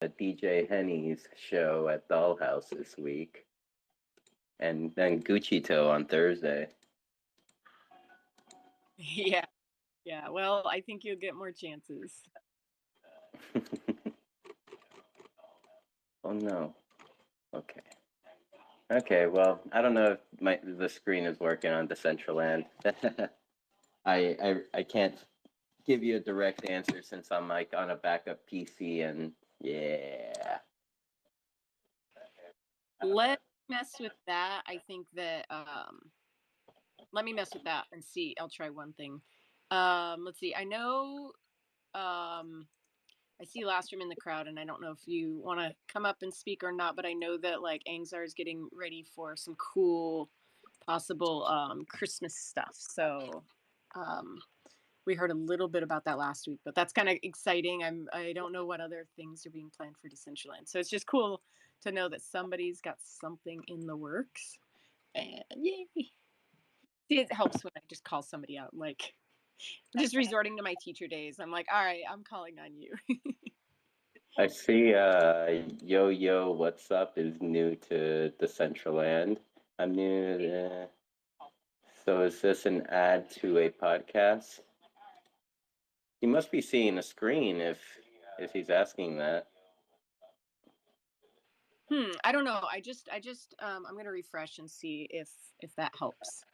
DJ Henny's show at Dollhouse this week, and then Gucci Toe on Thursday. Yeah. Yeah. Well, I think you'll get more chances. Oh no. Okay. Okay. Well, I don't know if the screen is working on Decentraland. I can't give you a direct answer since I'm like on a backup PC and yeah. Let's mess with that. I think that let me mess with that and see. I'll try one thing. Let's see. I know I see Lastrom in the crowd, and I don't know if you want to come up and speak or not, but I know that like Angzar is getting ready for some cool possible Christmas stuff. So we heard a little bit about that last week, but that's kind of exciting. I don't know what other things are being planned for Decentraland. So it's just cool to know that somebody's got something in the works. And yay. See, it helps when I just call somebody out. Like, I'm just resorting to my teacher days. I'm like, all right, I'm calling on you. I see Yo Yo What's Up is new to Decentraland. I'm new to So is this an ad to a podcast? He must be seeing a screen if he's asking that. I don't know. I'm gonna refresh and see if that helps.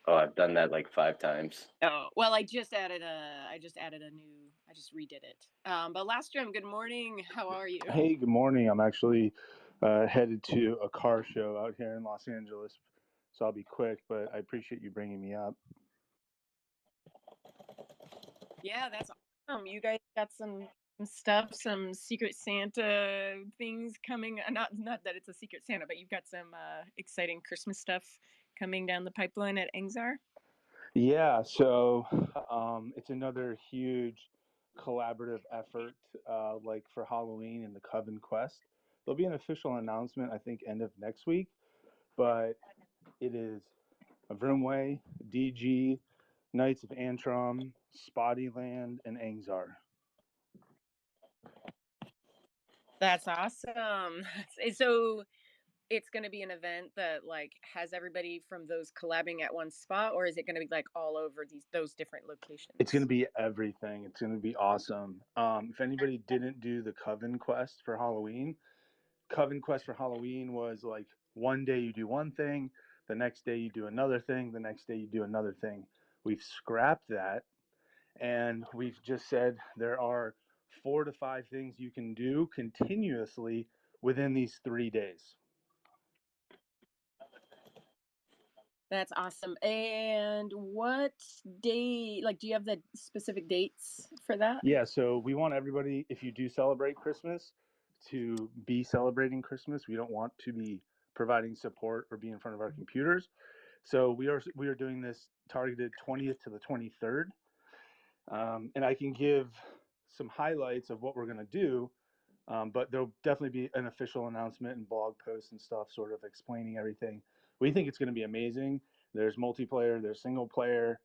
Oh, I've done that like 5 times. Oh well, I just added a new. I just redid it. But Lastrom, good morning. How are you? Hey, good morning. I'm actually headed to a car show out here in Los Angeles, so I'll be quick. But I appreciate you bringing me up. Yeah, that's awesome. You guys got some stuff, some Secret Santa things coming. Not that it's a Secret Santa, but you've got some exciting Christmas stuff coming down the pipeline at Angzar. Yeah, so it's another huge collaborative effort, like for Halloween and the Coven Quest. There'll be an official announcement, I think, end of next week, but it is Vroomway, DG, Knights of Antrim, Spottyland, and Angzar. That's awesome. So it's going to be an event that like has everybody from those collabing at one spot, or is it going to be like all over those different locations? It's going to be everything. It's going to be awesome. If anybody didn't do the Coven Quest for Halloween, Coven Quest for Halloween was like one day you do one thing, the next day you do another thing, the next day you do another thing. We've scrapped that, and we've just said there are 4 to 5 things you can do continuously within these 3 days. That's awesome. And what day, like, do you have the specific dates for that? Yeah, so we want everybody, if you do celebrate Christmas, to be celebrating Christmas. We don't want to be providing support or be in front of our computers. So we are doing this targeted 20th to the 23rd. And I can give some highlights of what we're going to do, but there'll definitely be an official announcement and blog posts and stuff sort of explaining everything. We think it's going to be amazing. There's multiplayer, there's single player,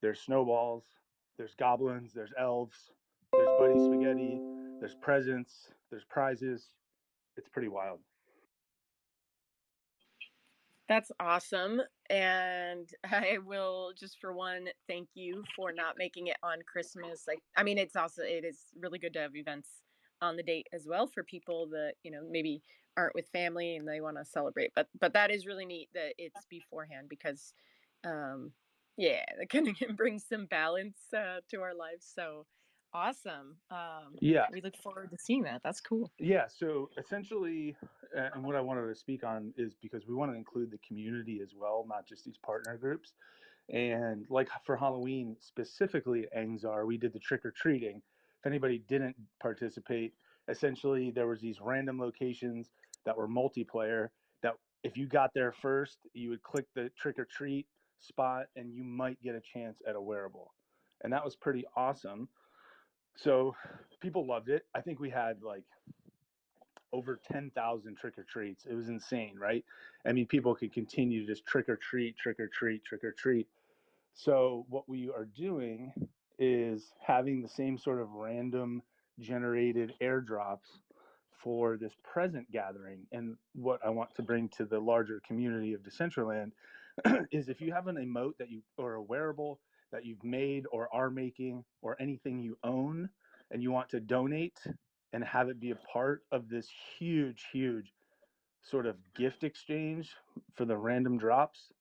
there's snowballs, there's goblins, there's elves, there's buddy spaghetti, there's presents, there's prizes. It's pretty wild. That's awesome. And I will just for one thank you for not making it on Christmas. Like I mean it is really good to have events on the date as well for people that, maybe aren't with family and they want to celebrate. But that is really neat that it's beforehand because yeah, that kind of brings some balance to our lives. So awesome. Yeah, We look forward to seeing that. That's cool. yeah. So essentially, and what I wanted to speak on is because we want to include the community as well, not just these partner groups. And like for Halloween specifically at Angzar, we did the trick or treating. If anybody didn't participate, essentially there was these random locations that were multiplayer that if you got there first, you would click the trick or treat spot and you might get a chance at a wearable. And that was pretty awesome. So people loved it. I think we had like over 10,000 trick or treats. It was insane, right? I mean, people could continue to just trick or treat, trick or treat, trick or treat. So what we are doing is having the same sort of random generated airdrops for this present gathering. And what I want to bring to the larger community of Decentraland is if you have an emote that you or a wearable that you've made or are making or anything you own and you want to donate and have it be a part of this huge sort of gift exchange for the random drops,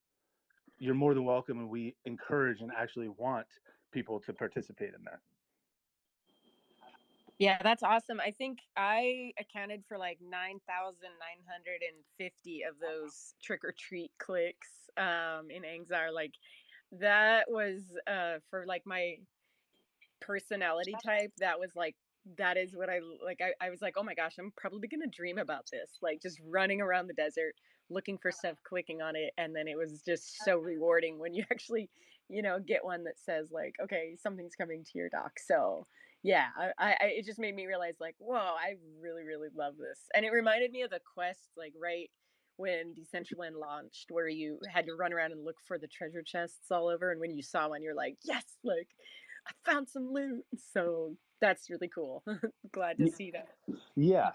you're more than welcome, and we encourage and actually want people to participate in that. Yeah, that's awesome. I think I accounted for like 9,950 of those trick or treat clicks in Angzar. Like that was for like my personality type. That was like that is what I like. I was like, oh my gosh, I'm probably gonna dream about this. Like just running around the desert looking for stuff, clicking on it, and then it was just so rewarding when you actually, get one that says like, okay, something's coming to your dock. So yeah, it just made me realize like, whoa, I really, really love this. And it reminded me of the quest, like right when Decentraland launched, where you had to run around and look for the treasure chests all over. And when you saw one, you're like, yes, like I found some loot. So that's really cool. Glad to see that. Yeah.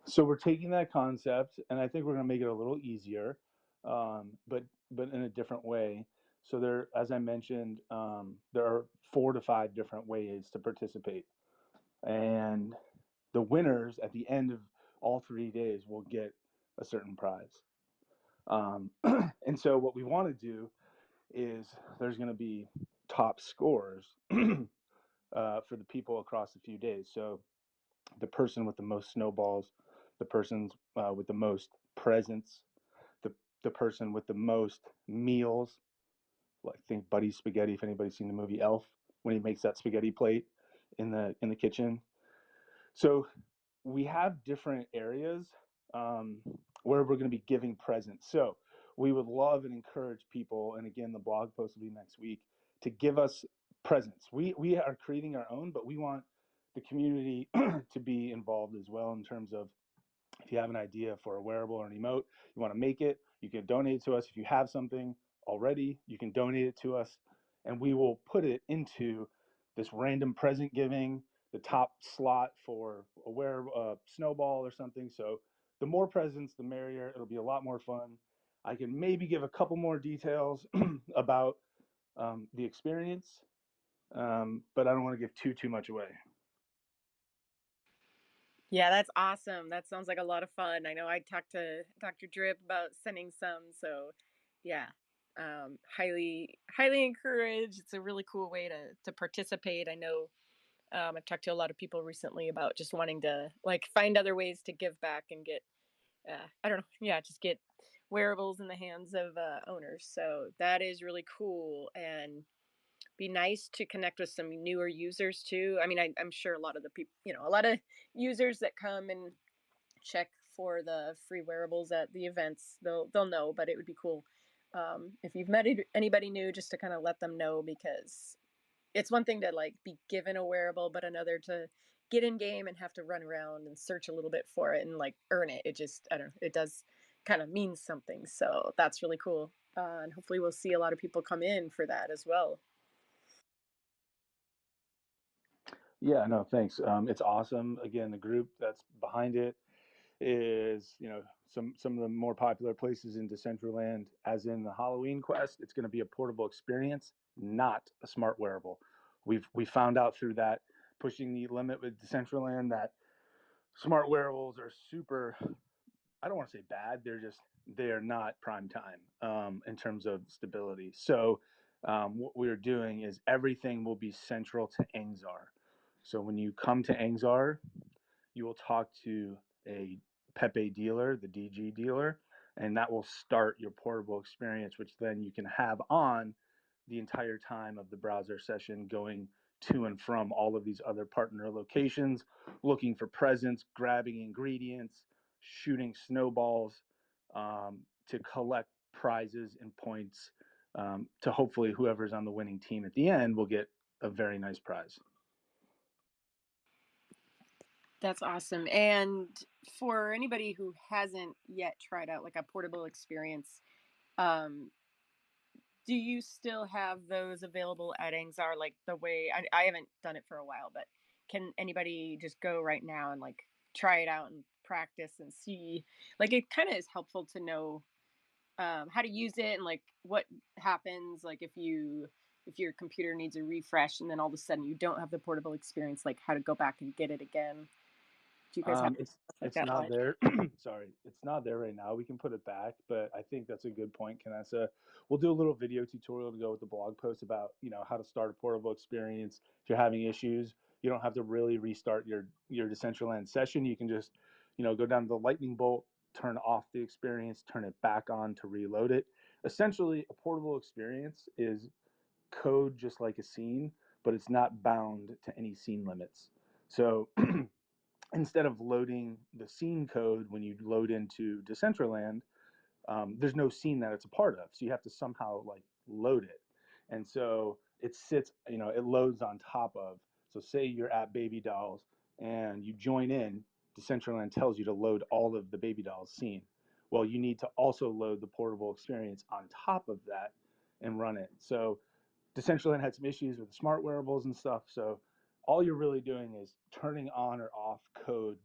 So we're taking that concept, and I think we're going to make it a little easier, but in a different way. So there, as I mentioned, there are 4 to 5 different ways to participate, and the winners at the end of all 3 days will get a certain prize. And so what we want to do is there's going to be top scores for the people across a few days. So the person with the most snowballs, the person with the most presents, the person with the most meals. Like think Buddy's Spaghetti. If anybody's seen the movie Elf, when he makes that spaghetti plate in the kitchen. So we have different areas where we're going to be giving presents. So we would love and encourage people, and again, the blog post will be next week, to give us presents. We are creating our own, but we want the community to be involved as well in terms of if you have an idea for a wearable or an emote, you want to make it, you can donate it to us. If you have something already, you can donate it to us, and we will put it into this random present giving, the top slot for a snowball or something. So the more presents, the merrier. It'll be a lot more fun. I can maybe give a couple more details about the experience, but I don't want to give too much away. Yeah, that's awesome. That sounds like a lot of fun. I know I talked to Dr. Drip about sending some, so yeah. Highly encouraged. It's a really cool way to participate. I know I've talked to a lot of people recently about just wanting to like find other ways to give back and get I don't know, yeah, just get wearables in the hands of owners. So that is really cool and be nice to connect with some newer users too. I mean, I'm sure a lot of the people, a lot of users that come and check for the free wearables at the events, they'll know. But it would be cool if you've met anybody new, just to kind of let them know, because it's one thing to like be given a wearable, but another to get in game and have to run around and search a little bit for it and like earn it. It just, I don't know, it does kind of mean something. So that's really cool. And hopefully we'll see a lot of people come in for that as well. Yeah, no, thanks. It's awesome. Again, the group that's behind it is, some of the more popular places in Decentraland, as in the Halloween quest. It's going to be a portable experience, not a smart wearable. We found out through that pushing the limit with Decentraland that smart wearables are super. I don't want to say bad. They are not prime time in terms of stability. So what we're doing is everything will be central to Angzar. So when you come to Angzar, you will talk to a Pepe dealer, the DG dealer, and that will start your portable experience, which then you can have on the entire time of the browser session, going to and from all of these other partner locations, looking for presents, grabbing ingredients, shooting snowballs to collect prizes and points to hopefully whoever's on the winning team at the end will get a very nice prize. That's awesome. And for anybody who hasn't yet tried out like a portable experience, um, do you still have those available at Angzar? Like the way I haven't done it for a while, but can anybody just go right now and like try it out and practice and see, like, it kind of is helpful to know how to use it and like what happens like if your computer needs a refresh and then all of a sudden you don't have the portable experience, like how to go back and get it again. Do you guys have stuff like It's that not line? there. Sorry, it's not there right now. We can put it back, but I think that's a good point, Kanessa. We'll do a little video tutorial to go with the blog post about how to start a portable experience. If you're having issues, you don't have to really restart your Decentraland session. You can just go down to the lightning bolt, turn off the experience, turn it back on to reload it. Essentially, a portable experience is code just like a scene, but it's not bound to any scene limits. So instead of loading the scene code when you load into Decentraland, there's no scene that it's a part of. So you have to somehow like load it. And so it sits, it loads on top of. So say you're at Baby Dolls and you join in, Decentraland tells you to load all of the Baby Dolls scene. Well, you need to also load the portable experience on top of that and run it. So Decentraland had some issues with the smart wearables and stuff. So all you're really doing is turning on or off code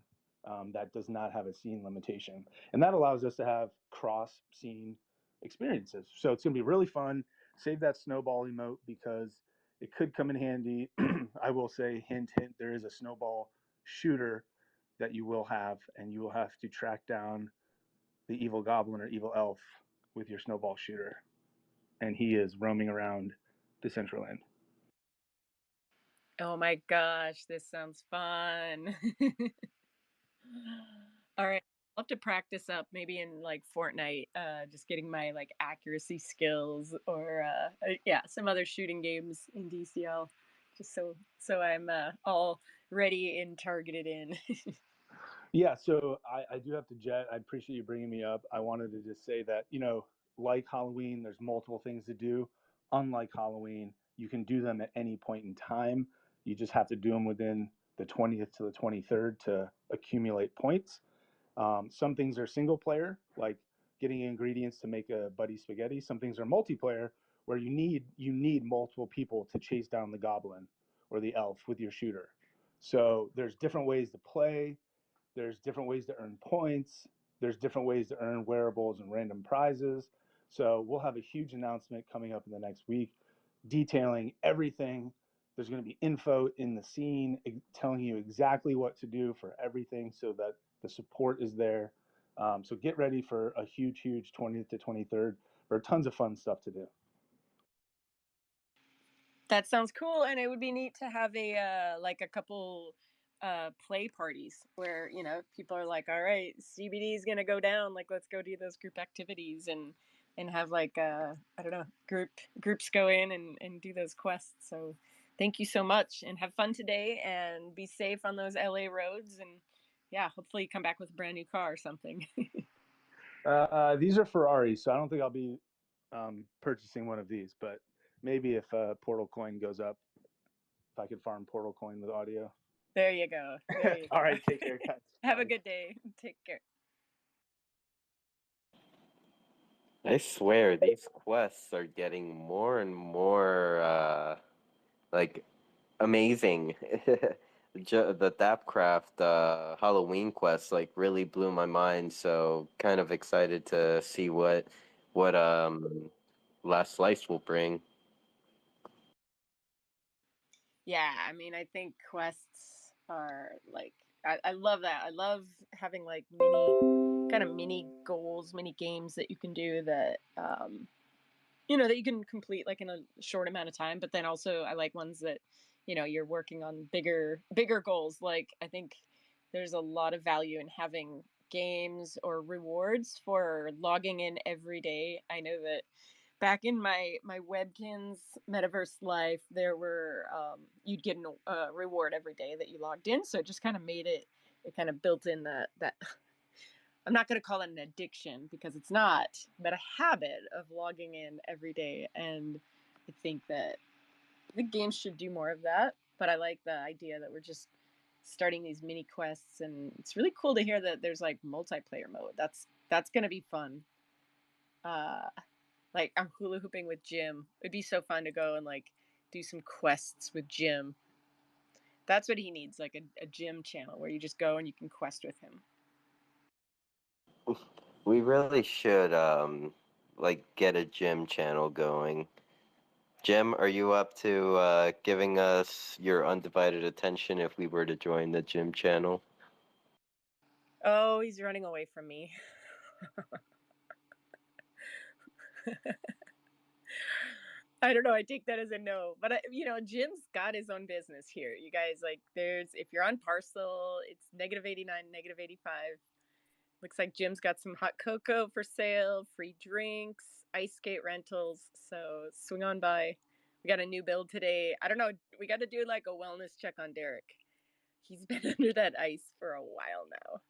that does not have a scene limitation. And that allows us to have cross scene experiences. So it's going to be really fun. Save that snowball emote because it could come in handy. I will say, hint, hint, there is a snowball shooter that you will have, and you will have to track down the evil goblin or evil elf with your snowball shooter. And he is roaming around Decentraland. Oh my gosh, this sounds fun. All right. I'll have to practice up maybe in like Fortnite, just getting my like accuracy skills or yeah, some other shooting games in DCL, just so I'm all ready and targeted in. Yeah, so I do have to jet. I appreciate you bringing me up. I wanted to just say that, like Halloween, there's multiple things to do. Unlike Halloween, you can do them at any point in time. You just have to do them within the 20th to the 23rd to accumulate points. Some things are single player, like getting ingredients to make a buddy spaghetti. Some things are multiplayer, where you need multiple people to chase down the goblin or the elf with your shooter. So there's different ways to play. There's different ways to earn points. There's different ways to earn wearables and random prizes. So we'll have a huge announcement coming up in the next week detailing everything. There's going to be info in the scene telling you exactly what to do for everything so that the support is there. So get ready for a huge, huge 20th to 23rd for tons of fun stuff to do. That sounds cool, and it would be neat to have a like a couple play parties where people are like, all right, CBD is gonna go down, like let's go do those group activities and have like I don't know, groups go in and do those quests. So thank you so much and have fun today and be safe on those LA roads, and yeah, hopefully you come back with a brand new car or something. These are Ferraris, so I don't think I'll be purchasing one of these, but maybe if Portal Coin goes up, if I could farm Portal Coin with audio. There you go. There you go. All right, take care, guys. Have Bye. a good day. Take care. I swear these quests are getting more and more like amazing. The Dapcraft Halloween quest like really blew my mind, so kind of excited to see what Last Slice will bring. Yeah, I mean, I think quests are like I love that. I love having like mini goals, mini games that you can do that that you can complete like in a short amount of time. But then also I like ones that you're working on bigger goals. Like I think there's a lot of value in having games or rewards for logging in every day. I know that back in my Webkins metaverse life, there were you'd get a reward every day that you logged in, so it just kind of made it kind of built in that I'm not going to call it an addiction because it's not, but a habit of logging in every day. And I think that the games should do more of that. But I like the idea that we're just starting these mini quests, and it's really cool to hear that there's like multiplayer mode. That's going to be fun. Uh, like I'm hula hooping with Jim. It'd be so fun to go and like do some quests with Jim. That's what he needs, like a gym channel where you just go and you can quest with him. We really should like get a gym channel going. Jim, are you up to giving us your undivided attention if we were to join the gym channel? Oh, he's running away from me. I don't know. I take that as a no, but Jim's got his own business here. You guys, like, if you're on Parcel, it's -89, -85. Looks like Jim's got some hot cocoa for sale, free drinks, ice skate rentals. So swing on by. We got a new build today. I don't know. We got to do like a wellness check on Derek. He's been under that ice for a while now.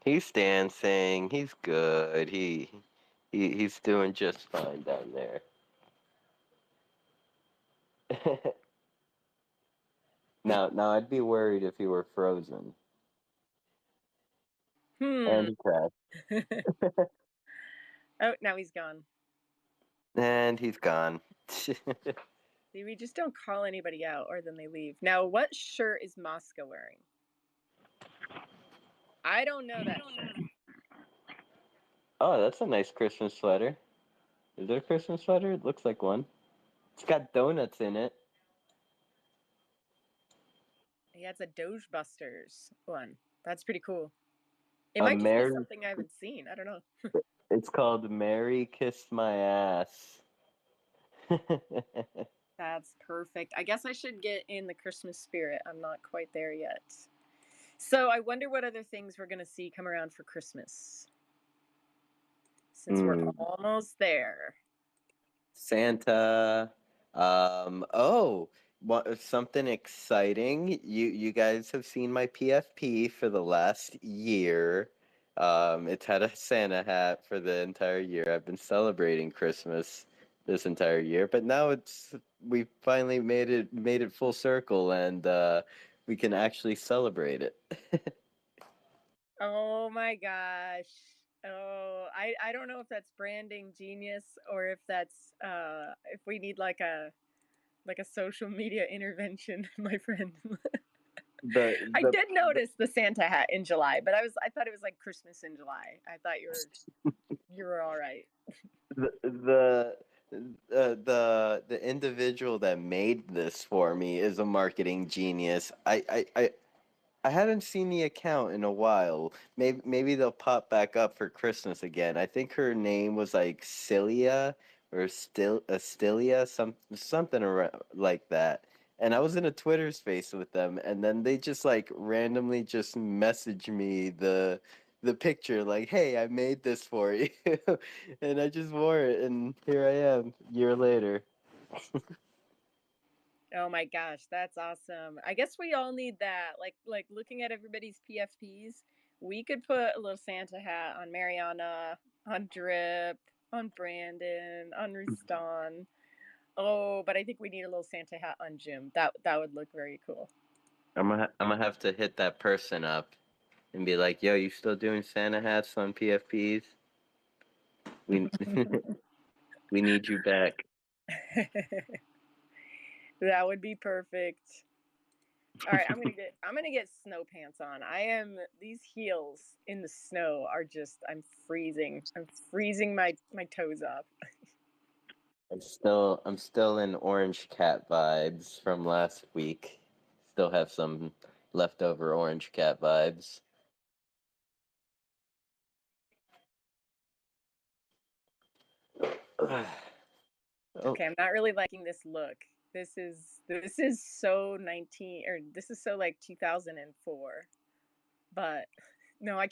He's dancing. He's good. He's doing just fine down there. Now I'd be worried if he were frozen. And he crashed. Oh, now he's gone. And he's gone. See, we just don't call anybody out or then they leave. Now, what shirt is Mosca wearing? I don't know that shirt. Oh, that's a nice Christmas sweater. Is it a Christmas sweater? It looks like one. It's got donuts in it. Yeah, it's a Doge Busters one. That's pretty cool. It might just be something I haven't seen. I don't know. It's called Mary Kissed My Ass. That's perfect. I guess I should get in the Christmas spirit. I'm not quite there yet. So I wonder what other things we're going to see come around for Christmas. Since we're almost there. Santa. Something exciting. You guys have seen my PFP for the last year. It's had a Santa hat for the entire year. I've been celebrating Christmas this entire year, but now we finally made it full circle, and we can actually celebrate it. Oh my gosh. Oh, I don't know if that's branding genius or if that's if we need like a social media intervention, my friend. I did notice the Santa hat in July, but I thought it was like Christmas in July. I thought you were all right. The individual that made this for me is a marketing genius. I haven't seen the account in a while. Maybe they'll pop back up for Christmas again. I think her name was like Cilia or Stilia, something around like that. And I was in a Twitter space with them, and then they just like randomly just messaged me the picture like, "Hey, I made this for you," and I just wore it, and here I am, a year later. Oh my gosh, that's awesome. I guess we all need that. Like looking at everybody's PFPs, we could put a little Santa hat on Mariana, on Drip, on Brandon, on Rustan. Oh, but I think we need a little Santa hat on Jim. That would look very cool. I'm gonna have to hit that person up and be like, "Yo, you still doing Santa hats on PFPs? We we need you back." That would be perfect. All right, I'm gonna get snow pants on. These heels in the snow are just I'm freezing. I'm freezing my toes off. I'm still in Orange Cat vibes from last week. Still have some leftover Orange Cat vibes. Oh, Okay, I'm not really liking this look. This is so 19 or this is so like 2004. But no, I